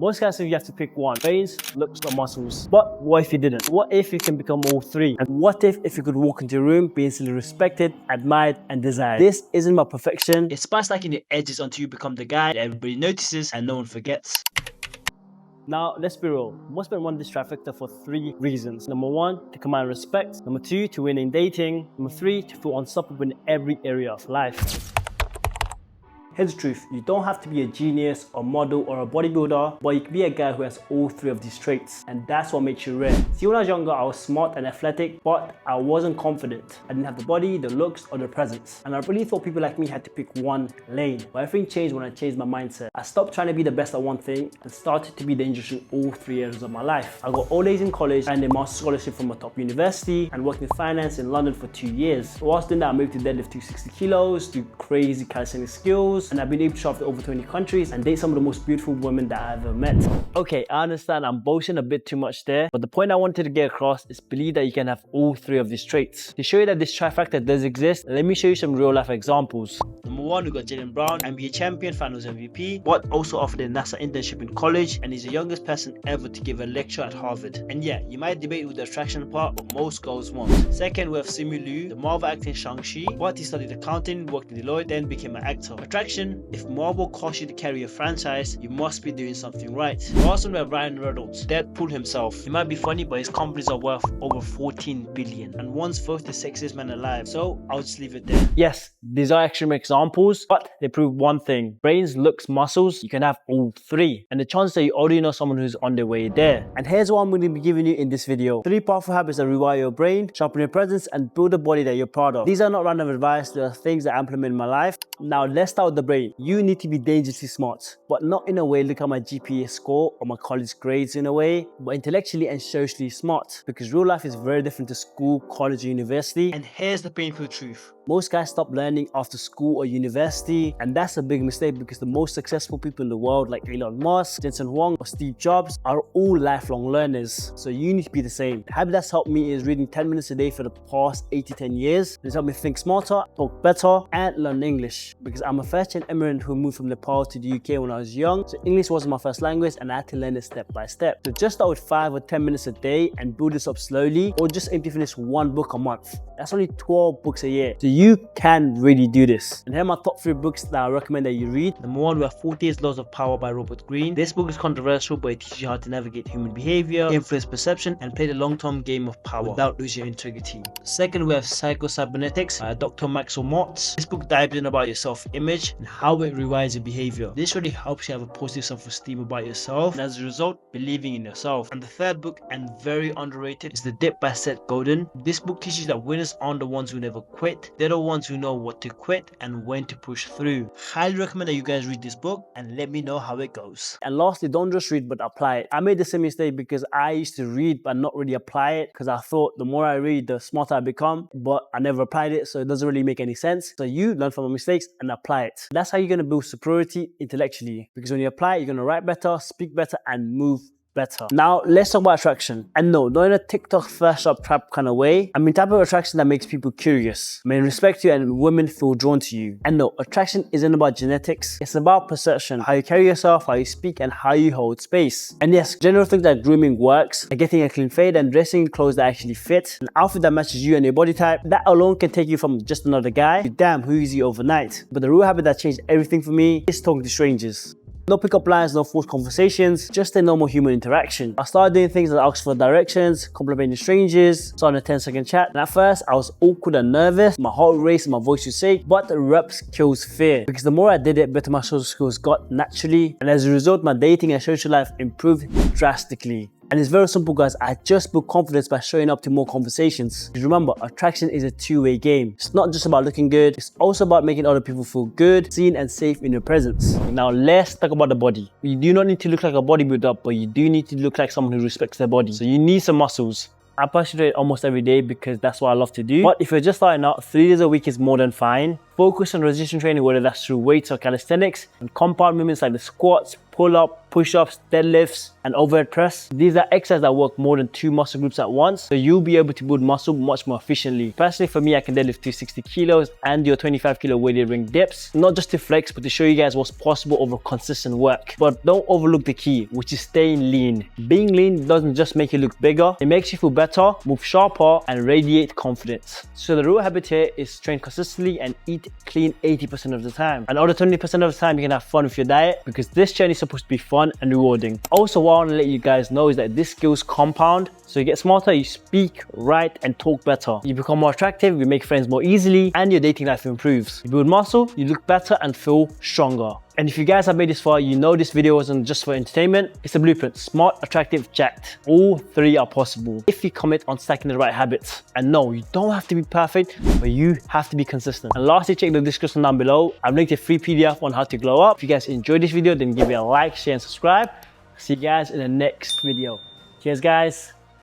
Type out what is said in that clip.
Most guys say you have to pick one: brains, looks, or muscles. But what if you didn't? What if you can become all three? And what if you could walk into a room, be instantly respected, admired, and desired? This isn't about perfection. It's about stacking the edges until you become the guy that everybody notices and no one forgets. Now, let's be real. Most men want this trifecta for 3 reasons. Number 1, to command respect. Number 2, to win in dating. Number 3, to feel unstoppable in every area of life. Here's the truth: you don't have to be a genius, a model, or a bodybuilder, but you can be a guy who has all 3 of these traits, and that's what makes you rare. See, when I was younger, I was smart and athletic, but I wasn't confident. I didn't have the body, the looks, or the presence, and I really thought people like me had to pick one lane. But everything changed when I changed my mindset. I stopped trying to be the best at one thing and started to be dangerous in all 3 areas of my life. I got all A's in college and a master's scholarship from a top university, and worked in finance in London for 2 years. Whilst doing that, I moved to deadlift 260 kilos, do crazy calisthenic skills, and I've been able to travel to over 20 countries and date some of the most beautiful women that I've ever met. Okay, I understand I'm boasting a bit too much there, but the point I wanted to get across is believe that you can have all 3 of these traits. To show you that this trifecta does exist, let me show you some real life examples. Number 1, we got Jaylen Brown, NBA champion, finals MVP, but also offered a NASA internship in college, and he's the youngest person ever to give a lecture at Harvard. And yeah, you might debate with the attraction part, but most girls won't. Second, we have Simu Liu, the Marvel actor in Shang-Chi, but he studied accounting, worked in Deloitte, then became an actor. Attraction: if Marvel costs you to carry a franchise, you must be doing something right. Last one, we have Ryan Reynolds, Deadpool himself. He might be funny, but his companies are worth over 14 billion, and once voted the sexiest man alive. So I'll just leave it there. Yes, these are extreme examples, but they prove one thing: brains, looks, muscles, you can have all 3. And the chances that you already know someone who's on their way there. And here's what I'm going to be giving you in this video: 3 powerful habits that rewire your brain, sharpen your presence, and build a body that you're proud of. These are not random advice, they are things that I implement in my life. Now let's start with the brain. You need to be dangerously smart, but not in a way look at my GPA score or my college grades in a way, but intellectually and socially smart, because real life is very different to school, college, or university. And here's the painful truth: most guys stop learning after school or university, and that's a big mistake, because the most successful people in the world, like Elon Musk, Jensen Huang, or Steve Jobs, are all lifelong learners. So you need to be the same. The habit that's helped me is reading 10 minutes a day for the past 8 to 10 years. It's helped me think smarter, talk better, and learn English, because I'm a first-gen immigrant who moved from Nepal to the UK when I was young, so English wasn't my first language and I had to learn it step by step. So just start with 5 or 10 minutes a day and build this up slowly, or just aim to finish 1 book a month. That's only 12 books a year. So you can really do this. And here are my top 3 books that I recommend that you read. Number 1, we have 48 Laws of Power by Robert Greene. This book is controversial, but it teaches you how to navigate human behavior, influence perception, and play the long-term game of power without losing your integrity. Second, we have Psycho-Cybernetics by Dr. Maxwell Maltz. This book dives in about your self-image and how it rewires your behavior. This really helps you have a positive self-esteem about yourself, and as a result, believing in yourself. And the third book, and very underrated, is The Dip by Seth Godin. This book teaches that winners aren't the ones who never quit, they're the ones who know what to quit and when to push through. Highly recommend that you guys read this book and let me know how it goes. And lastly, don't just read but apply it. I made the same mistake because I used to read but not really apply it, because I thought the more I read, the smarter I become, but I never applied it, so it doesn't really make any sense. So you learn from your mistakes and apply it. That's how you're going to build superiority intellectually, because when you apply it, you're going to write better, speak better, and move better. Now let's talk about attraction. And no, not in a TikTok flash up trap kind of way. I mean type of attraction that makes people curious, men respect you, and women feel drawn to you. And no, attraction isn't about genetics, it's about perception, how you carry yourself, how you speak, and how you hold space. And yes, general things like grooming works, like getting a clean fade and dressing in clothes that actually fit, an outfit that matches you and your body type, that alone can take you from just another guy to damn who is he overnight. But the real habit that changed everything for me is talking to strangers. No pickup lines, no forced conversations, just a normal human interaction. I started doing things like ask for directions, complimenting strangers, starting a 10-second chat. And at first, I was awkward and nervous, my heart raced and my voice would shake, but the reps kills fear. Because the more I did it, better my social skills got naturally. And as a result, my dating and social life improved drastically. And it's very simple, guys. I just build confidence by showing up to more conversations. Because remember, attraction is a two-way game. It's not just about looking good, it's also about making other people feel good, seen, and safe in your presence. Now let's talk about the body. You do not need to look like a bodybuilder, but you do need to look like someone who respects their body. So you need some muscles. I personally do it almost every day because that's what I love to do. But if you're just starting out, 3 days a week is more than fine. focus on resistance training, whether that's through weights or calisthenics, and compound movements like the squats, pull-up, push-ups, deadlifts, and overhead press. These are exercises that work more than 2 muscle groups at once, so you'll be able to build muscle much more efficiently. Personally, for me, I can deadlift 260 kilos and do 25 kilo weighted ring dips, not just to flex, but to show you guys what's possible over consistent work. But don't overlook the key, which is staying lean. Being lean doesn't just make you look bigger, it makes you feel better, move sharper, and radiate confidence. So the real habit here is train consistently and eat clean 80% of the time. And other 20% of the time, you can have fun with your diet, because this journey is supposed to be fun and rewarding. Also, what I want to let you guys know is that these skills compound. So you get smarter, you speak, write, and talk better. You become more attractive, you make friends more easily, and your dating life improves. You build muscle, you look better, and feel stronger. And if you guys have made this far, you know this video wasn't just for entertainment. It's a blueprint: smart, attractive, jacked. All 3 are possible if you commit on stacking the right habits. And no, you don't have to be perfect, but you have to be consistent. And lastly, check the description down below. I've linked a free PDF on how to glow up. If you guys enjoyed this video, then give it a like, share, and subscribe. See you guys in the next video. Cheers, guys.